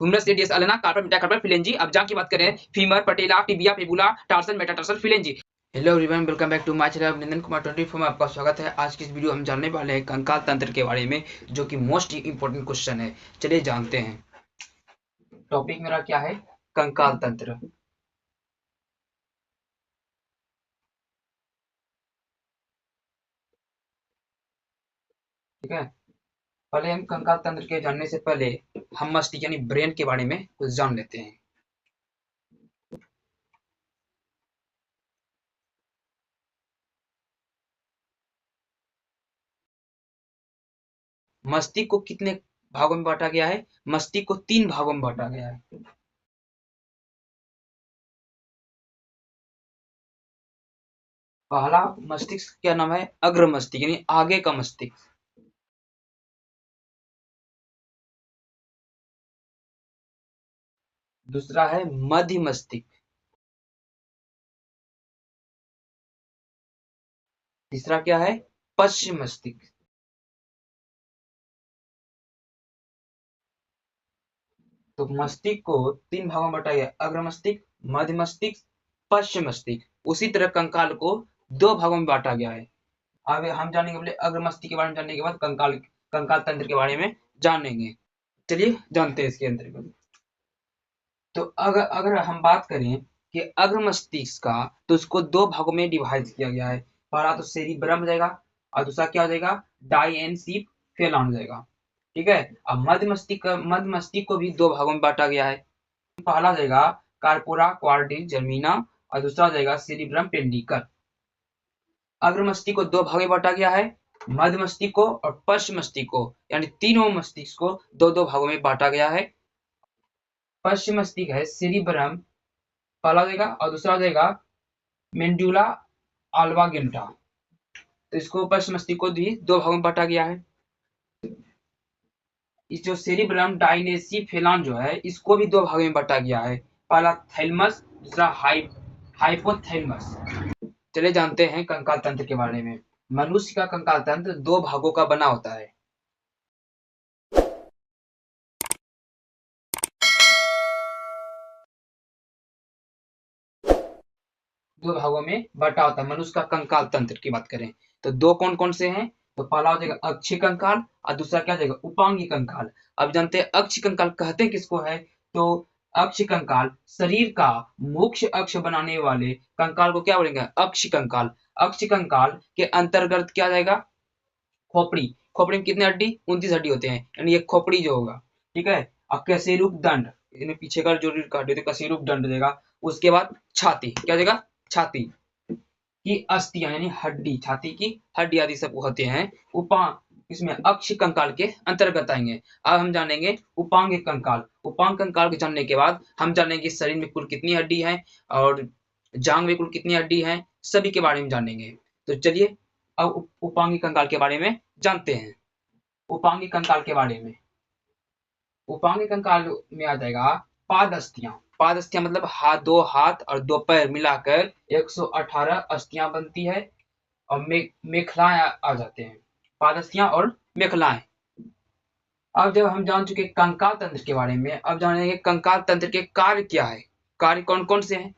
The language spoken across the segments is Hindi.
Humerus, radius, ulna, carpal, metacarpal, phalanges. अब जांघ की बात करें, femur, patella, tibia, fibula, tarsal, metatarsal, phalanges. Hello everyone, welcome back to my channel Nandan Kumar 24 में आपका स्वागत है। आज की इस वीडियो हम जानने वाले हैं कंकाल तंत्र के बारे में, जो कि मोस्ट इंपोर्टेंट क्वेश्चन है। चलिए जानते हैं। टॉपिक मेरा क्या है? कंकाल तंत्र। ठीक है, पहले हम कंकाल तंत्र के जानने से पहले हम मस्तिष्क यानी ब्रेन के बारे में कुछ जान लेते हैं। मस्तिष्क को कितने भागों में बांटा गया है? मस्तिष्क को 3 भागों में बांटा गया है। पहला मस्तिष्क क्या नाम है? अग्र मस्तिष्क यानी आगे का मस्तिष्क। दूसरा है मध्य मस्तिष्क। तीसरा क्या है? पश्चिम मस्तिष्क। तो मस्तिष्क को 3 भागों में बांटा गया, अग्र मस्तिष्क, मध्य मस्तिष्क, पश्चिम मस्तिष्क। उसी तरह कंकाल को 2 भागों में बांटा गया है। अब हम जानेंगे, पहले अग्र मस्तिष्क के बारे में जानने के बाद कंकाल कंकाल तंत्र के बारे में जानेंगे। चलिए जानते हैं इसके अंतर्गत। तो अगर अगर हम बात करें कि अग्र मस्तिष्क का, तो उसको 2 भागों में डिवाइड किया गया है। पहला तो सेरिब्रम हो जाएगा और दूसरा क्या हो जाएगा? डाइएनसीफेलॉन हो जाएगा। ठीक है। अब मध्य मस्तिष्क को भी 2 भागों में बांटा गया है। पहला हो जाएगा कार्पोरा क्वाड्रिस जर्मिना और दूसरा हो जाएगा सेरिब्रम पेंडिकल। अग्र मस्तिष्क को 2 भागों में बांटा गया है, मध्य मस्तिष्क को और पश्चिम मस्तिष्क को, यानी तीनों मस्तिष्क को 2-2 भागों में बांटा गया है। पश्चिम मस्तिष्क है सेरिब्रम, पहला हो जाएगा, और दूसरा हो जाएगा मेंडुला अल्वागेंटा। तो इसको पश्चिम मस्तिष्क को भी 2 भागों में बांटा गया है। इस जो सेरिब्रम डाइनेसिफेलॉन जो है, इसको भी 2 भागों में बांटा गया है। पहला थैलेमस, दूसरा हाइपोथैलेमस। चले जानते हैं कंकाल तंत्र के बारे में। मनुष्य का कंकाल तंत्र 2 भागों का बना होता है। 2 भागों में बटा होता है मनुष्य का कंकाल तंत्र की बात करें तो 2 कौन कौन से हैं? तो पहला हो जाएगा अक्षीय कंकाल और दूसरा क्या हो जाएगा? उपांगी कंकाल। अब जानते हैं अक्षीय कंकाल कहते किसको है? तो अक्षीय कंकाल शरीर का मुख्य अक्ष बनाने वाले कंकाल को क्या बोलेंगे? अक्षीय कंकाल। अक्षीय कंकाल के अंतर्गत क्या जाएगा? खोपड़ी। खोपड़ी में कितने हड्डी? 29 हड्डी होते हैं, यानी ये खोपड़ी जो होगा। ठीक है। और कशेरुक दंड, यानी पीछे का जो रीढ़ का हड्डी होती है, कशेरुक दंड देगा। उसके बाद छाती, क्या देगा? छाती की अस्थियां यानी हड्डी, छाती की हड्डी आदि सब होते हैं। उपा इसमें अक्ष कंकाल के अंतर्गत आएंगे। अब हम जानेंगे उपांग कंकाल। उपांग कंकाल के जानने के बाद हम जानेंगे शरीर में कुल कितनी हड्डी है और जांग में कुल कितनी हड्डी है, सभी के बारे में जानेंगे। तो चलिए अब उपांगी कंकाल के बारे में जानते हैं। उपांगी कंकाल के बारे में, उपांगी कंकाल में आ जाएगा पाद अस्थियां। पाद अस्थियां मतलब दो हाथ और 2 पैर मिलाकर 118 अस्थियां बनती है। और मेखलाएं आ जाते हैं, पाद अस्थियां और मेखलाएं। अब जब हम जान चुके कंकाल तंत्र के बारे में, अब जानेंगे कंकाल तंत्र के कार्य क्या है। कार्य कौन कौन से हैं?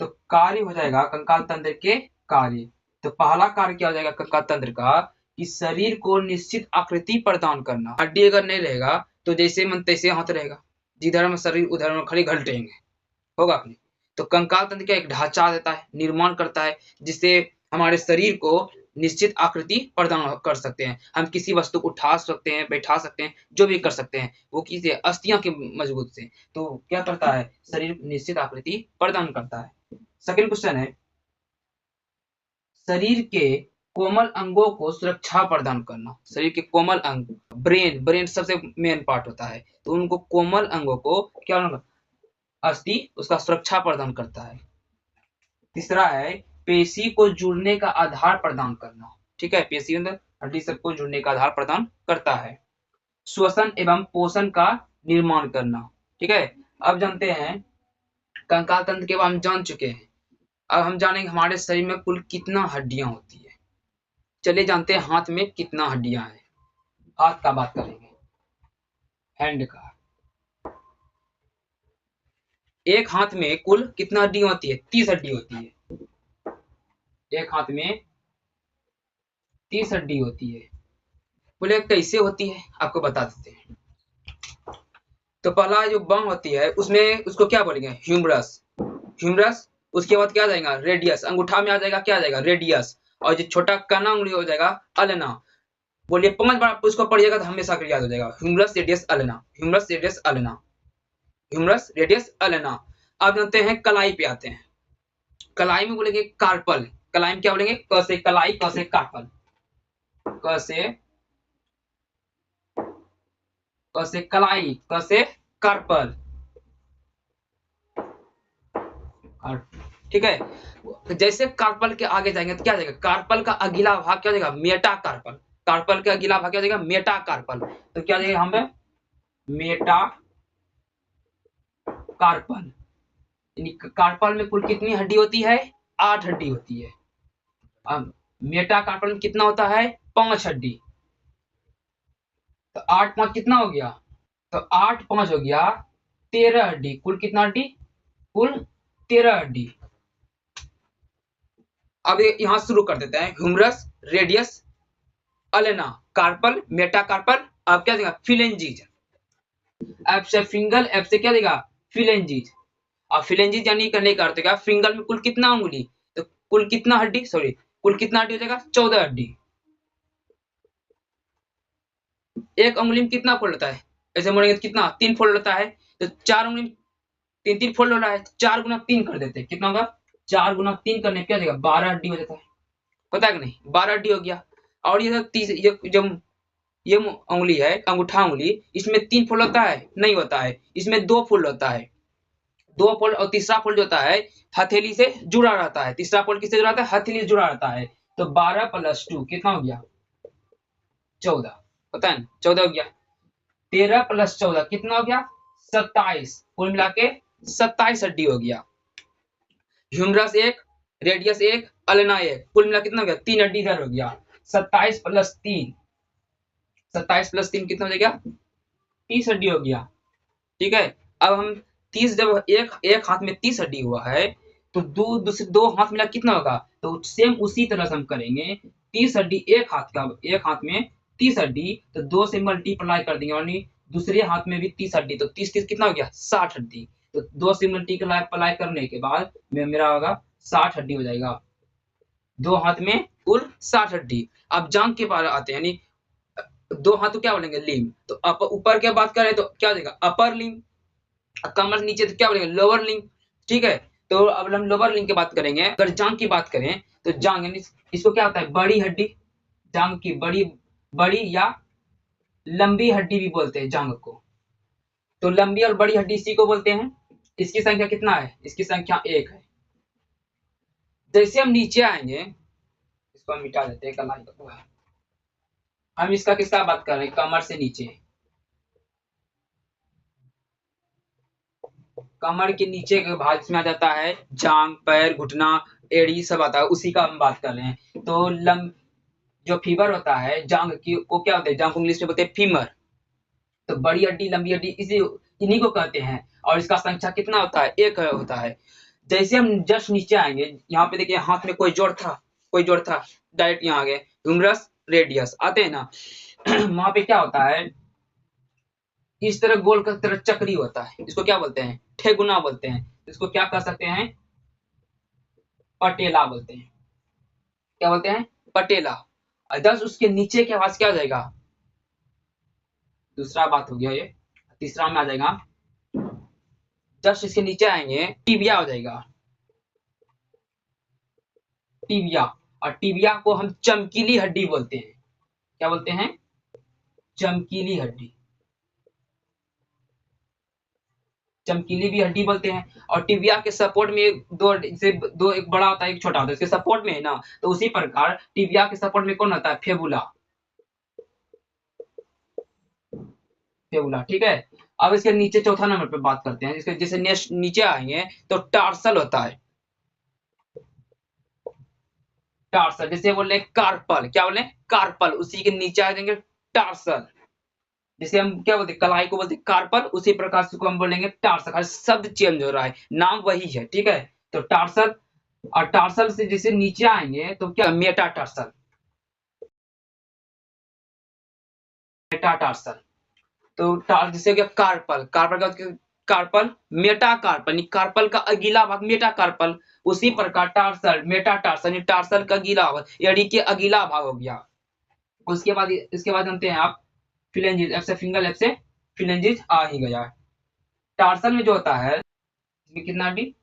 तो कार्य हो जाएगा कंकाल तंत्र के कार्य। तो पहला कार्य क्या हो जाएगा कंकाल तंत्र का? कि शरीर को निश्चित आकृति प्रदान करना। हड्डी अगर नहीं रहेगा तो जैसे मन तैसे हाथ रहेगा, जिधर में शरीर उधर में खड़ी घलटेंगे, होगा अपने। तो कंकाल तंत्र का एक ढांचा देता है, निर्माण करता है, जिससे हमारे शरीर को निश्चित आकृति प्रदान कर सकते हैं। हम किसी वस्तु को उठा सकते हैं, बैठा सकते हैं, जो भी कर सकते हैं, वो किसी अस्थियां के मजबूत से। तो क्या करता है? शरीर निश्चित आकृति प्रदान करता है। सेकंड क्वेश्चन है, शरीर के कोमल अंगों को सुरक्षा प्रदान करना। शरीर के कोमल अंग, ब्रेन सबसे मेन पार्ट होता है, तो उनको कोमल अंगों को क्या, अस्थि उसका सुरक्षा प्रदान करता है। तीसरा है पेशी को जुड़ने का आधार प्रदान करना। ठीक है, पेशी अंदर हड्डी सबको जुड़ने का आधार प्रदान करता है। श्वसन एवं पोषण का निर्माण करना। ठीक है। अब जानते हैं कंकाल तंत्र के बारे में जान चुके हैं। अब हम जानेंगे हमारे शरीर में कुल कितना हड्डियां होती है। चलिए जानते हैं हाथ में कितना हड्डियां हैं। हाथ का बात करेंगे, हैंड का। एक हाथ में कुल कितना हड्डी होती है? 30 हड्डी होती है। एक हाथ में 30 हड्डी होती है। बोले कैसे होती है, आपको बता देते हैं। तो पहला जो बांह होती है उसमें उसको क्या बोलेंगे? ह्यूमरस। ह्यूमरस, उसके बाद क्या आ जाएगा? रेडियस। अंगूठा में आ जाएगा क्या आ जाएगा? रेडियस। और जो छोटा काना उंगली हो जाएगा अल्ना। बोलिए 5 बार उसको पढ़िएगा तो हमेशा के याद हो जाएगा। Humerus radius ulna, humerus radius ulna, humerus radius ulna. अब जानते हैं कलाई पे आते हैं। कलाई में बोलेंगे कार्पल। कलाई में क्या बोलेंगे? क से कलाई, क से कार्पल, क से कलाई, क से कार्पल। ठीक है। जैसे कार्पल के आगे जाएंगे तो क्या जाएगा? कार्पल का अगला भाग क्या जाएगा? Meta carpel. कार्पल का अगला भाग क्या जाएगा? Metacarpal. तो क्या जाएगा हमें? Meta carpel. कार्पल में कुल कितनी हड्डी होती है? 8 हड्डी होती है। अब मेटा कार्पल में कितना होता है? 5 हड्डी। तो 8 5 कितना हो गया? तो 8 5 हो गया 13 हड्डी। कुल कितना हड्डी? कुल 13 हड्डी। अब यहां शुरू कर देते हैं। Humerus radius ulna carpal metacarpal. अब क्या देगा? फिलेंजीज। एफ से फिंगल, एफ से क्या देगा? फिलेंजीज। अब फिलेंजीज यानी करने का अर्थ क्या? फिंगल में कुल कितना उंगली? तो कुल कितना हड्डी, सॉरी कुल कितना हड्डी हो जाएगा? 14 हड्डी। एक उंगली में कितना फोल्ड होता है? ऐसे बोलेंगे तो कितना? 3 फोल्ड होता है। तो 4 उंगली में 3 फोल्ड हो रहा है। 4 गुना 3 कर देते हैं, कितना होगा? 4 गुना 3 करने क्या जाएगा? 12 हड्डी हो जाता है। पता है कि नहीं? 12 हड्डी हो गया। और ये जब ये उंगली है, अंगूठा उंगली, इसमें 3 फोल्ड होता है? नहीं होता है। इसमें 2 फोल्ड होता है। 2 फोल्ड। और तीसरा फोल्ड जो होता है हथेली से जुड़ा रहता है। तीसरा फोल्ड किससे जुड़ा रहता है? हथेली से जुड़ा रहता है। तो 12 + 2 कितना हो गया? 14। पता है ना? 14 हो गया। 13 + 14 कितना हो गया? 27। कुल मिला के 27 हड्डी हो गया। ह्यूमरस 1, रेडियस 1, अल्ना 1, कुल मिला कितना हो गया? 3 हड्डी इधर हो गया। 27 + 3, 27 + 3 कितना हो जाएगा? 30 हड्डी हो गया। ठीक है। अब हम 30, जब एक हाथ में 30 हड्डी हुआ है तो दूसरे 2 हाथ मिला कितना होगा? तो सेम उसी तरह से हम करेंगे। 30 हड्डी एक हाथ का, एक हाथ में 30 हड्डी, तो 2 से मल्टीप्लाई कर देंगे। यानी दूसरे हाथ में भी 30 हड्डी, तो 30 30 कितना हो गया? 60 हड्डी। तो 2 से मल्टीप्लाई करने के बाद मेरा होगा 60 हड्डी हो जाएगा। 2 हाथ में कुल 60 हड्डी। अब जांघ के पास आते हैं, यानी 2 हाथ तो क्या बोलेंगे? लिम्ब। तो ऊपर क्या बात करें तो क्या हो जाएगा? Upper limb. कमर से नीचे तो क्या बोलेंगे? लोअर लिंग। ठीक है। तो अब हम लोअर लिंग की बात करेंगे। अगर जांघ की बात करें तो जांघ यानी इसको क्या होता है? बड़ी हड्डी। जांघ की बड़ी, बड़ी या लंबी हड्डी भी बोलते हैं जांघ को। तो लंबी और बड़ी हड्डी इसी को बोलते हैं। इसकी संख्या कितना है? इसकी संख्या 1 है। जैसे हम नीचे आएंगे, इसको हम मिटा देते हैं कलाई को। हम इसका किसका बात कर रहे हैं? कमर से नीचे। कमर के नीचे के भाग में आ जाता है जांग, पैर, घुटना, एड़ी सब आता है, उसी का हम बात कर रहे हैं। तो जो फीवर होता है जांग की को क्या होता है? जांग को इंग्लिश में बोलते हैं फीमर। तो बड़ी हड्डी लंबी हड्डी इसी इन्हीं को कहते हैं। और इसका संख्या कितना होता है? 1 होता है। जैसे हम जस्ट नीचे आएंगे, यहाँ पे देखिए हाथ में कोई जोड़ था, कोई जोड़ था, डायरेक्ट यहाँ आ गए। ह्यूमरस रेडियस आते हैं ना वहां पे क्या होता है? इस तरह गोल का तरह चक्री होता है। इसको क्या बोलते हैं? ठेगुना बोलते हैं। इसको क्या कह सकते हैं? पटेला बोलते हैं। क्या बोलते हैं? पटेला। और 10 उसके नीचे के आवाज क्या हो जाएगा? दूसरा बात हो गया ये। तीसरा में आ जाएगा, 10 इसके नीचे आएंगे टिबिया हो जाएगा। टिबिया। और टिबिया को हम चमकीली हड्डी बोलते हैं। क्या बोलते हैं? चमकीली हड्डी। चमकीली भी हड्डी बोलते हैं। और टिबिया के सपोर्ट में दो एक बड़ा होता है, एक छोटा होता है। इसके सपोर्ट में है ना, तो उसी प्रकार टिबिया के सपोर्ट में कौन होता है? फेबुला। फेबुला। ठीक है। अब इसके नीचे चौथा नंबर पे बात करते हैं। इसके जैसे नीचे आएंगे तो टार्सल होता है। टार्सल, जैसे बोले कार्पल, क्या बोले? कार्पल, उसी के नीचे आ जाएंगे टार्सल। जैसे हम क्या बोलते हैं, कलाई को बोलते हैं कार्पल, उसी प्रकार से को हम बोलेंगे टार्सल। शब्द चेंज हो रहा है, नाम वही है, ठीक है। तो टार्सल, और टार्सल से जैसे नीचे आएंगे तो क्या, मेटाटार्सल, मेटाटार्सल। तो जैसे हो गया कार्पल, कार्पल का कार्पल, मेटाकार्पल, कार्पल का अगला भाग मेटाकार्पल। उसी प्रकार टार्सल, मेटाटार्सल, टार्सल का अगला भाग, एड़ी के अगला भाग हो गया। उसके बाद, इसके बाद जानते हैं आप फिलेंजिस, एफ से फिंगर, एफ से फिलेंजिस आ ही गया। टार्सल में जो होता है, इसमें कितना हड्डी,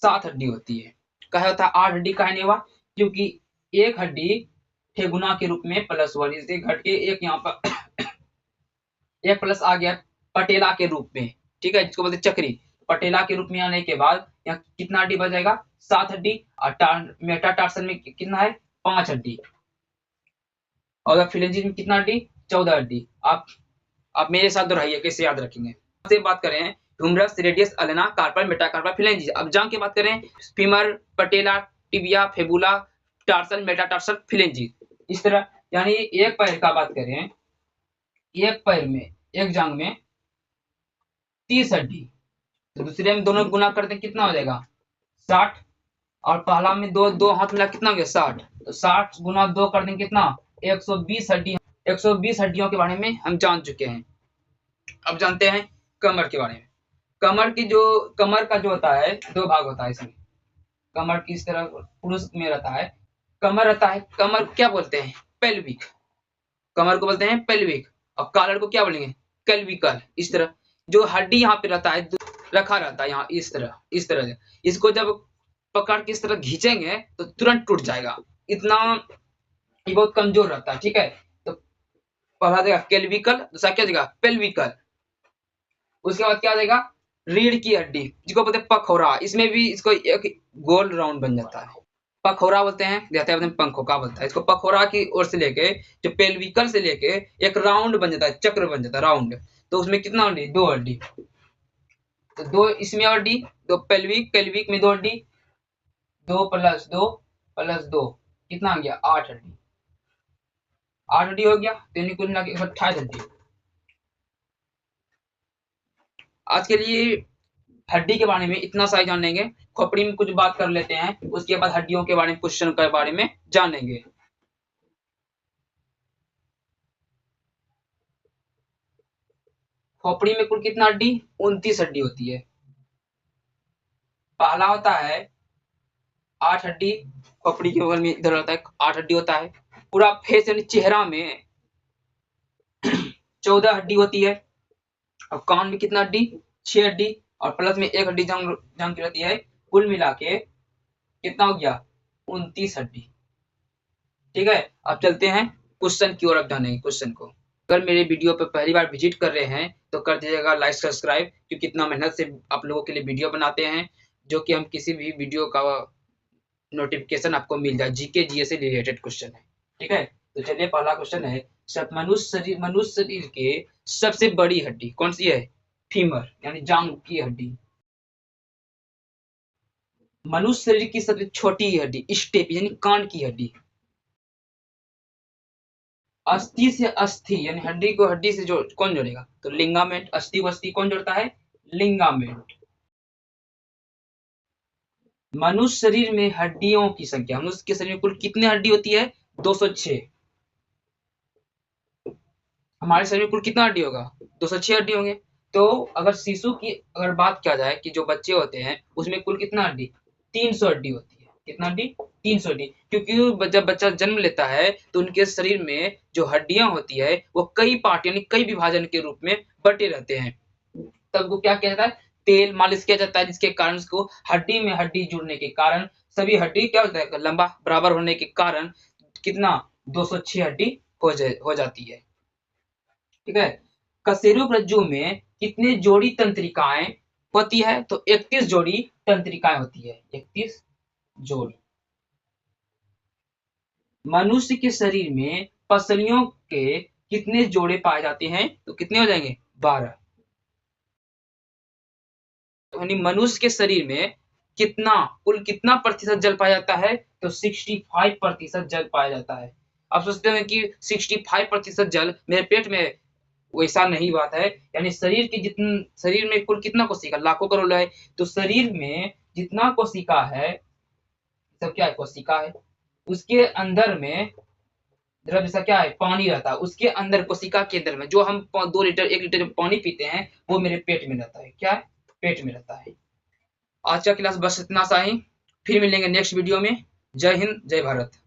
7 हड्डी होती है। कहे होता है 8 हड्डी, कहे नहीं हुआ, क्योंकि एक हड्डी ठेगुना के रूप में प्लस हुआ, जिससे घट के एक यहाँ पर एक प्लस आ गया पटेला के रूप में, ठीक है, जिसको बोलते चक्री। पटेला के रूप में आने के बाद यहाँ कितना हड्डी बच जाएगा, 7 हड्डी। और मेटाटार्सल में कितना है, 5 हड्डी। और फिलेंजिस में कितना हड्डी, 14 हड्डी। आप मेरे साथ दोहराइए, कैसे याद रखेंगे। से बात करें, humerus, radius, ulna, carpal, metacarpal, phalanges. अब जांग की बात करें, femur, patella, tibia, fibula, tarsal, metatarsal, phalanges. इस तरह, यानी एक पैर का बात करें, एक पैर में, एक जांग में 30 हड्डी, तो दूसरे में दोनों गुना करते कितना हो जाएगा, 60। और पहला में दो दो हाथ मिला कितना हो गया, 60। तो 60 गुना 2 कर देंगे कितना, 120 हड्डी। 120 हड्डियों के बारे में हम जान चुके हैं। अब जानते हैं कमर के बारे में। कमर का जो होता है, 2 भाग होता है इसमें। कमर किस तरह पुरुष में रहता है, कमर रहता है, कमर क्या बोलते हैं, पेल्विक। कमर को बोलते हैं पेल्विक। और कॉलर को क्या बोलेंगे, कैल्विकल। इस तरह जो हड्डी यहाँ पे रहता है, रखा रहता है यहाँ, इस तरह से। इसको जब पकड़ के इस तरह खींचेंगे तो तुरंत टूट जाएगा, इतना ये बहुत कमजोर रहता है, ठीक है। तो पहला देगा कैल्विकल, दूसरा क्या देगा, पेल्विकल। उसके बाद क्या आ जाएगा, रीढ़ की हड्डी, जिसको बोलते हैं पखौरा। इसमें भी इसको एक गोल राउंड बन जाता है, पखौरा बोलते हैं, कहते हैं पंखों बोलता है इसको। पखौरा की ओर से लेके, जो पेल्विकल से लेके एक राउंड बन जाता है, चक्र बन जाता है, राउंड। तो उसमें कितना हड्डी, 2 हड्डी। तो 2 इसमें हड्डी, 2 पेल्विक में 2 हड्डी, 2 प्लस 2 प्लस 2 कितना आ गया, 8 हड्डी। 8 हड्डी हो गया, तो कुल मिला के 28 हड्डी। आज के लिए हड्डी के बारे में इतना सा ही जान लेंगे। खोपड़ी में कुछ बात कर लेते हैं, उसके बाद हड्डियों के बारे में, क्वेश्चन के बारे में जानेंगे। खोपड़ी में कुल कितना हड्डी, 29 हड्डी होती है। पहला होता है 8 हड्डी, खोपड़ी के बगल में इधर होता है 8 हड्डी होता है। पूरा फेस यानी चेहरा में 14 हड्डी होती है। और कान में कितना हड्डी, 6 हड्डी, और प्लस में 1 हड्डी जंग की रहती है। कुल मिला के कितना हो गया, 29 हड्डी, ठीक है। अब चलते हैं क्वेश्चन की ओर, अब जानेंगे क्वेश्चन को। अगर मेरे वीडियो पर पहली बार विजिट कर रहे हैं तो कर दीजिएगा लाइक सब्सक्राइब, क्योंकि कितना मेहनत से आप लोगों के लिए वीडियो बनाते हैं, जो कि हम किसी भी वीडियो का नोटिफिकेशन आपको मिल जाए। जीके जीएस से रिलेटेड क्वेश्चन है, ठीक है। तो चलिए पहला क्वेश्चन है, मनुष्य शरीर के सबसे बड़ी हड्डी कौन सी है, फीमर यानी जांघ की हड्डी। मनुष्य शरीर की सबसे छोटी हड्डी, स्टेप यानी कान की हड्डी। अस्थि से अस्थि यानी हड्डी को हड्डी से जोड़, कौन जोड़ेगा, तो लिंगामेंट। अस्थि को अस्थि कौन जोड़ता है, लिंगामेंट। मनुष्य शरीर में हड्डियों की संख्या, मनुष्य के शरीर में कुल कितनी हड्डी होती है, 206। हमारे शरीर में कुल कितना हड्डी होगा, 206 हड्डी होंगे। तो अगर शिशु की अगर बात किया जाए कि जो बच्चे होते हैं उसमें कुल कितना हड्डी, 300 हड्डी होती है। कितना हड्डी, 300 हड्डी। क्योंकि जब बच्चा जन्म लेता है तो उनके शरीर में जो हड्डियां होती है वो कई पार्ट यानी कई विभाजन के रूप में बटे रहते हैं। तब को क्या किया जाता है, तेल मालिश किया जाता है, जिसके कारण उसको हड्डी में हड्डी जुड़ने के कारण सभी हड्डी क्या होता है, लंबा बराबर होने के कारण कितना, 206 हड्डी हो जाती है, ठीक है। कशेरुक में कितने जोड़ी तंत्रिकाएं होती है, तो 31 जोड़ी तंत्रिकाएं होती है, 31 जोड़ी। मनुष्य के शरीर में पसलियों के कितने जोड़े पाए जाते हैं, तो कितने हो जाएंगे, 12। यानी मनुष्य के शरीर में कुल कितना प्रतिशत जल पाया जाता है, तो 65% जल पाया जाता है। आप सोचते हैं कि 65% जल मेरे पेट में वैसा नहीं बात है। यानी शरीर में कुल कितना कोशिका, लाखों करोड़ है, तो शरीर में जितना कोशिका है सब क्या है, कोशिका है। उसके अंदर में द्रव जैसा क्या है, पानी रहता है। उसके अंदर कोशिका के अंदर में जो हम 2 लीटर 1 लीटर जो पानी पीते हैं वो मेरे पेट में रहता है। क्या है, पेट में रहता है। आज का क्लास बस इतना सा ही, फिर मिलेंगे नेक्स्ट वीडियो में। जय हिंद, जय भारत।